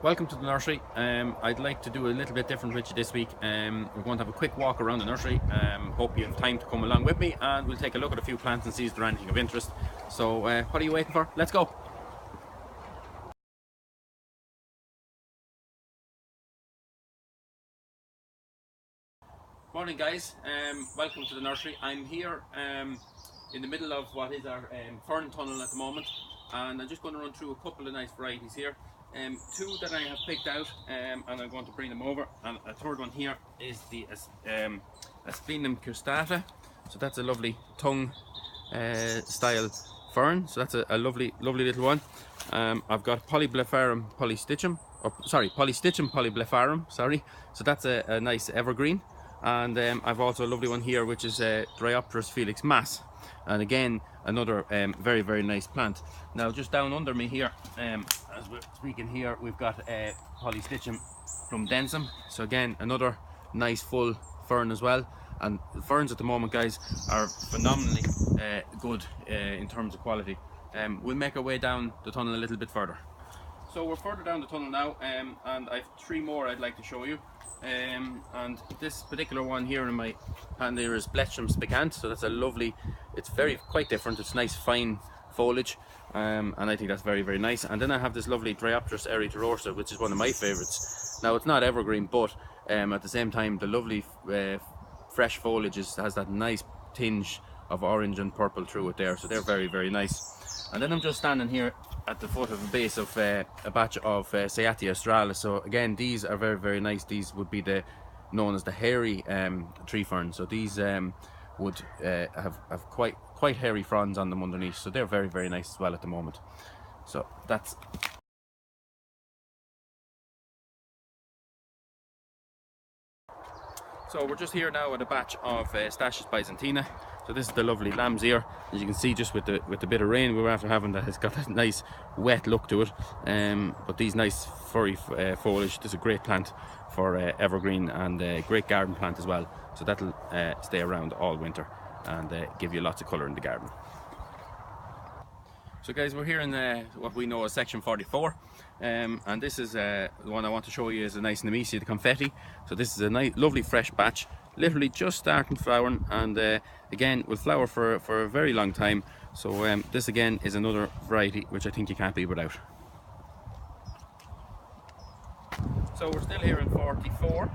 Welcome to the nursery. I'd like to do a little bit different with you this week. We're going to have a quick walk around the nursery. Hope you have time to come along with me, and we'll take a look at a few plants and see if there's anything of interest. So what are you waiting for? Let's go. Morning guys, welcome to the nursery. I'm here in the middle of what is our fern tunnel at the moment, and I'm just going to run through a couple of nice varieties here. Two that I have picked out, and I'm going to bring them over, and a third one here is the Aspenum cristata. So that's a lovely tongue style fern, so that's a lovely little one. I've got Polyblepharum polystichum, Polystichum polyblepharum, sorry. So that's a nice evergreen. And I've also a lovely one here, which is Dryopteris felix mass, and again another very nice plant. Now just down under me here, as we're speaking here, we've got Polystichum plumdensum. So again another nice full fern as well. And the ferns at the moment, guys, are phenomenally good in terms of quality. We'll make our way down the tunnel a little bit further. So we're further down the tunnel now, and I've three more I'd like to show you. And this particular one here in my hand here is Blechnum spicant. So that's a lovely, it's quite different. It's nice fine foliage, and I think that's very nice. And then I have this lovely Dryopteris erythrosa, which is one of my favorites. Now it's not evergreen, but at the same time the lovely fresh foliage has that nice tinge of orange and purple through it there. So they're very nice. And then I'm just standing here at the foot of the base of a batch of Cyathea australis. So again, these are very nice. These would be known as the hairy tree fern. So these would have quite hairy fronds on them underneath. So they're very nice as well at the moment. So that's. So we're just here now at a batch of Stachys byzantina. So this is the lovely lamb's ear. As you can see, just with the bit of rain we were after having, that it's got a nice wet look to it. But these nice furry foliage, this is a great plant for evergreen, and a great garden plant as well. So that'll stay around all winter and give you lots of colour in the garden. So guys, we're here in what we know as section 44, and this is the one I want to show you is a nice Nimisha Confetti. So this is a nice, lovely fresh batch, literally just starting flowering, and again will flower for a very long time. So this again is another variety which I think you can't leave without. So we're still here in 44,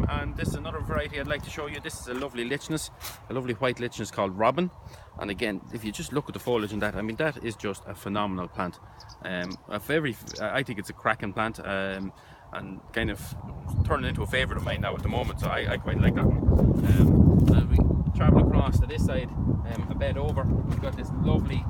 and this is another variety I'd like to show you. This is a lovely lichnus, a lovely white lichnus called Robin. And again, if you just look at the foliage and that, I mean, that is just a phenomenal plant. I think it's a cracking plant, and kind of turning into a favourite of mine now at the moment. So I quite like that one. As we travel across to this side, a bed over, we've got this lovely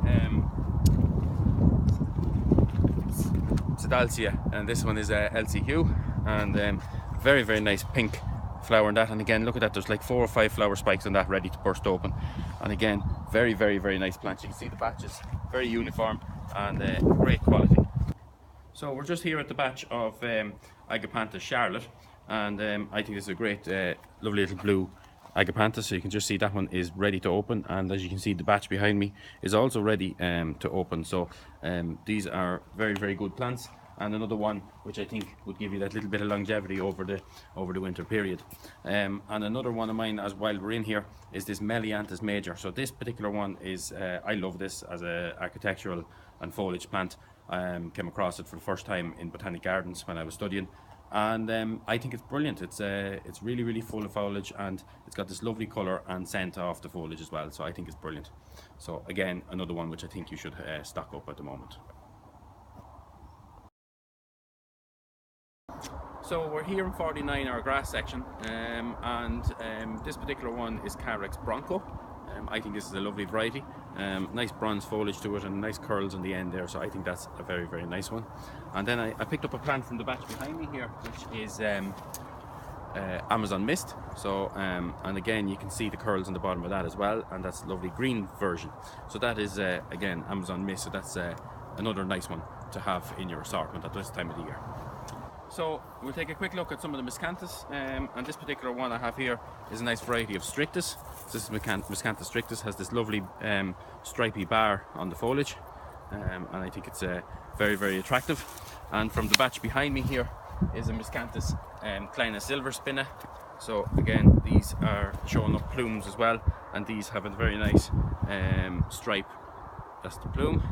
Dahlia, and this one is LCQ, and very nice pink flower in that. And again, look at that, there's like 4 or 5 flower spikes on that ready to burst open. And again, very nice plant. You can see the batches, very uniform and great quality. So we're just here at the batch of Agapanthus Charlotte, and I think this is a great lovely little blue Agapanthus. So you can just see that one is ready to open, and as you can see, the batch behind me is also ready to open. So these are very good plants, and another one which I think would give you that little bit of longevity over the winter period. And another one of mine, as while we're in here, is this Melianthus major. So this particular one is I love this as a architectural and foliage plant. Came across it for the first time in botanic gardens when I was studying, and I think it's brilliant. It's really full of foliage, and it's got this lovely colour and scent off the foliage as well. So I think it's brilliant. So again, another one which I think you should stock up at the moment. So we're here in 49, our grass section, and this particular one is Carricks Bronco. I think this is a lovely variety. Nice bronze foliage to it and nice curls on the end there, so I think that's a very nice one. And then I picked up a plant from the batch behind me here, which is Amazon Mist. So and again, you can see the curls on the bottom of that as well, and that's a lovely green version. So that is again Amazon Mist. So that's another nice one to have in your assortment at this time of the year. So we'll take a quick look at some of the Miscanthus, and this particular one I have here is a nice variety of Strictus. This is Miscanthus strictus, has this lovely stripy bar on the foliage, and I think it's very attractive. And from the batch behind me here is a Miscanthus Kleine Silver Spinner. So again, these are showing up plumes as well, and these have a very nice stripe. That's the plume,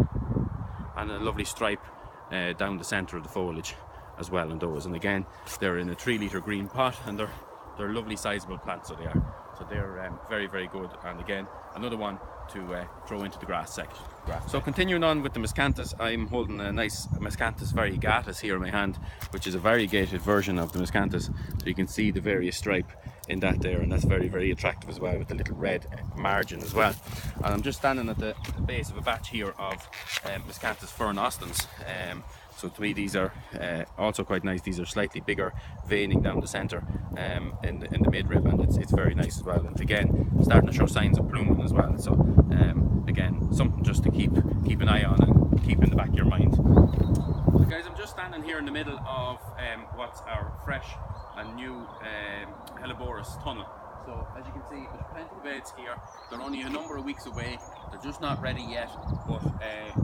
and a lovely stripe down the centre of the foliage as well on those. And again, they're in a 3-litre green pot, and they're lovely sizable plants, so they are. So they're very, very good, and again, another one to throw into the grass section. So continuing on with the Miscanthus, I'm holding a nice Miscanthus variegatus here in my hand, which is a variegated version of the Miscanthus. So you can see the various stripe in that there, and that's very, very attractive as well, with the little red margin as well. And I'm just standing at the base of a batch here of Miscanthus Fern Ostens. So to me, these are also quite nice. These are slightly bigger, veining down the centre in the midrib, and it's very nice as well. And again, starting to show signs of pluming as well. So again, something just to keep an eye on and keep in the back of your mind. So guys, I'm just standing here in the middle of what's our fresh and new Boris Tunnel. So as you can see, there's plenty of beds here. They're only a number of weeks away. They're just not ready yet, but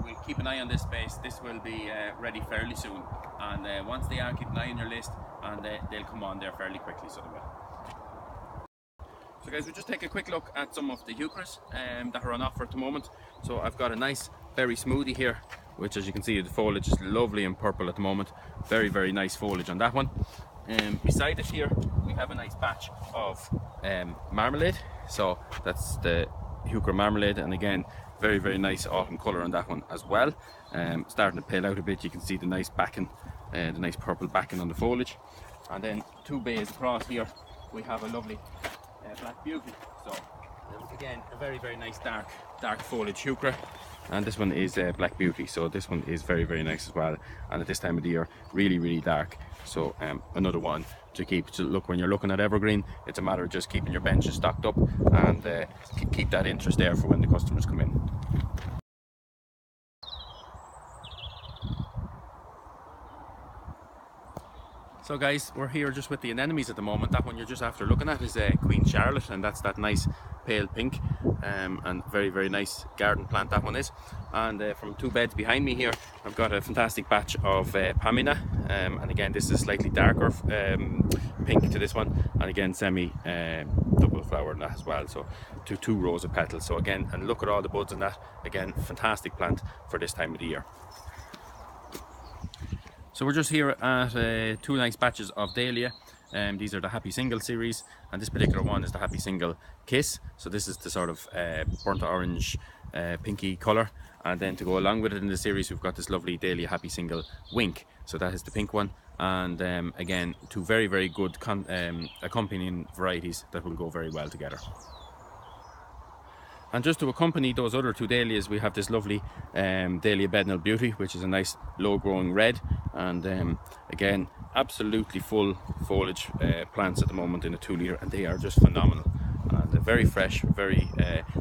we'll keep an eye on this space. This will be ready fairly soon. And once they are, keep an eye on your list, and they'll come on there fairly quickly, so they will. So guys, we'll just take a quick look at some of the heucheras that are on offer at the moment. So I've got a nice berry smoothie here, which, as you can see, the foliage is lovely and purple at the moment. Very, very nice foliage on that one. Beside it here, we have a nice batch of marmalade. So that's the heuchera marmalade, and again, very, very nice autumn colour on that one as well. Starting to pale out a bit. You can see the nice backing, the nice purple backing on the foliage. And then 2 bays across here, we have a lovely Black Beauty. So again, a very, very nice dark foliage heuchera. And this one is Black Beauty, so this one is very, very nice as well, and at this time of the year, really, really dark. So another one to look when you're looking at evergreen. It's a matter of just keeping your benches stocked up and keep that interest there for when the customers come in. So guys, we're here just with the anemones at the moment. That one you're just after looking at is Queen Charlotte, and that's that nice pale pink, and very, very nice garden plant that one is. And from 2 beds behind me here, I've got a fantastic batch of Pamina, and again, this is slightly darker pink to this one, and again, semi double flower in that as well. So 2 rows of petals. So again, and look at all the buds in that. Again, fantastic plant for this time of the year. So we're just here at 2 nice batches of Dahlia. These are the Happy Single series, and this particular one is the Happy Single Kiss. So this is the sort of burnt orange pinky colour, and then to go along with it in the series, we've got this lovely Dahlia Happy Single Wink. So that is the pink one, and again, 2 very, very good accompanying varieties that will go very well together. And just to accompany those other 2 dahlias, we have this lovely Dahlia Bedno Beauty, which is a nice low growing red, and again, absolutely full foliage plants at the moment in a 2-litre, and they are just phenomenal. And they're very fresh, very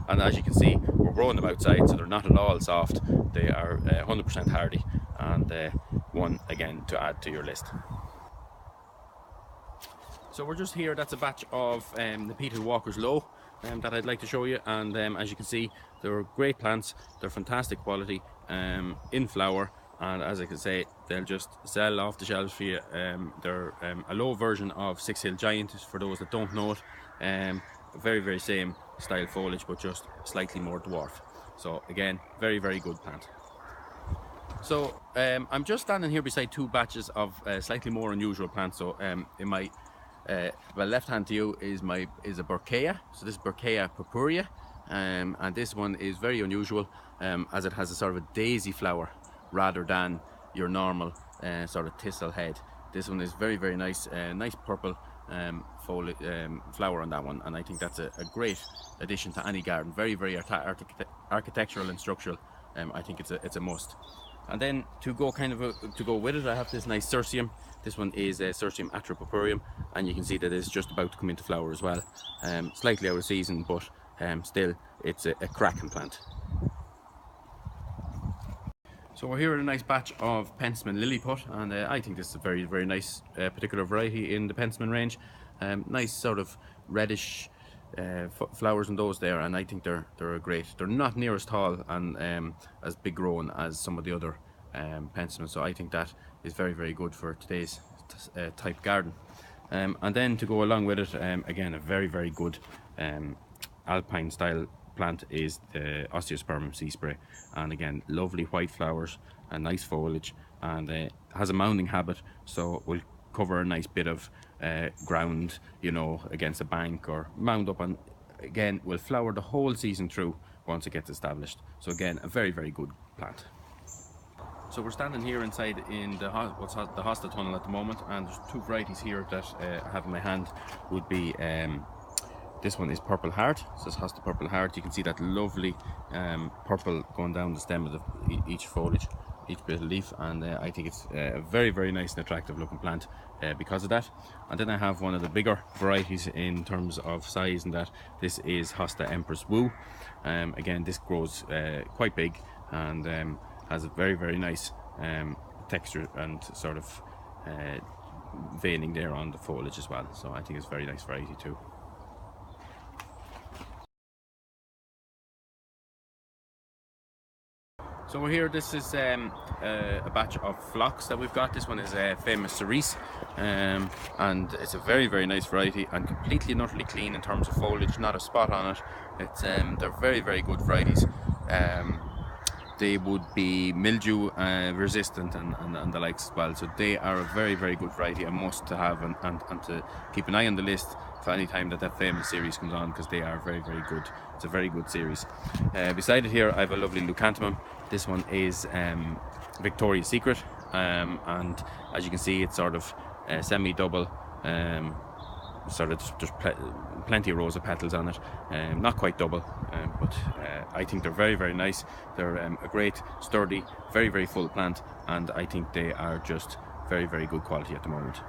and as you can see, we're growing them outside, so they're not at all soft. They are 100% hardy, and one again to add to your list. So we're just here, that's a batch of the Peter Walker's Low that I'd like to show you, and as you can see, they're great plants. They're fantastic quality, in flower, and as I can say, they'll just sell off the shelves for you. They're a low version of Six Hill Giant, for those that don't know it. Very, very same style foliage, but just slightly more dwarf. So again, very, very good plant. So I'm just standing here beside 2 batches of slightly more unusual plants. So in my left hand to you is a Burkea. So this is Burkea purpurea, and this one is very unusual as it has a sort of a daisy flower rather than your normal sort of thistle head. This one is very, very nice, nice purple flower on that one, and I think that's a great addition to any garden. Very, very architectural and structural. I think it's a must. And then to go with it, I have this nice Cirsium. This one is Cirsium atropurpureum, and you can see that it's just about to come into flower as well. Slightly out of season, but still it's a cracking plant. So we're here at a nice batch of Pensman Lilliput, and I think this is a very, very nice particular variety in the Pensman range. Nice sort of reddish flowers in those there, and I think they're great. They're not near as tall and as big grown as some of the other Pensman, so I think that is very, very good for today's type garden. And then to go along with it, again, a very, very good alpine style plant is the Osteospermum sea spray. And again, lovely white flowers and nice foliage, and has a mounding habit, so it will cover a nice bit of ground, you know, against a bank or mound up, and again will flower the whole season through once it gets established. So again, a very, very good plant. So we're standing here inside in the Hosta tunnel at the moment, and there's two varieties here that I have in my hand. Would be this one is Purple Heart. So it's Hosta Purple Heart. You can see that lovely purple going down the stem of each foliage, each bit of leaf, and I think it's a very, very nice and attractive looking plant because of that. And then I have one of the bigger varieties in terms of size, and that this is Hosta Empress Woo. Again, this grows quite big and has a very, very nice texture and sort of veining there on the foliage as well. So I think it's a very nice variety too. So we're here, this is a batch of phlox that we've got. This one is a famous cerise, and it's a very, very nice variety and completely and utterly clean in terms of foliage, not a spot on it. It's they're very, very good varieties. They would be mildew resistant and the likes as well. So they are a very, very good variety, a must to have, and to keep an eye on the list for any time that famous series comes on, because they are very, very good. It's a very good series. Beside it here I have a lovely leucanthemum. This one is Victoria's Secret, and as you can see it's sort of semi-double, sort of there's plenty of rows of petals on it, not quite double, but I think they're very, very nice. They're a great, sturdy, very, very full plant, and I think they are just very, very good quality at the moment.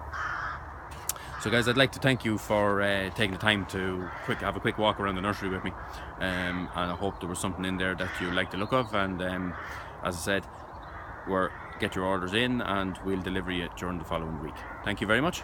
So guys, I'd like to thank you for taking the time to have a quick walk around the nursery with me, and I hope there was something in there that you like the look of, and as I said, get your orders in and we'll deliver you during the following week. Thank you very much.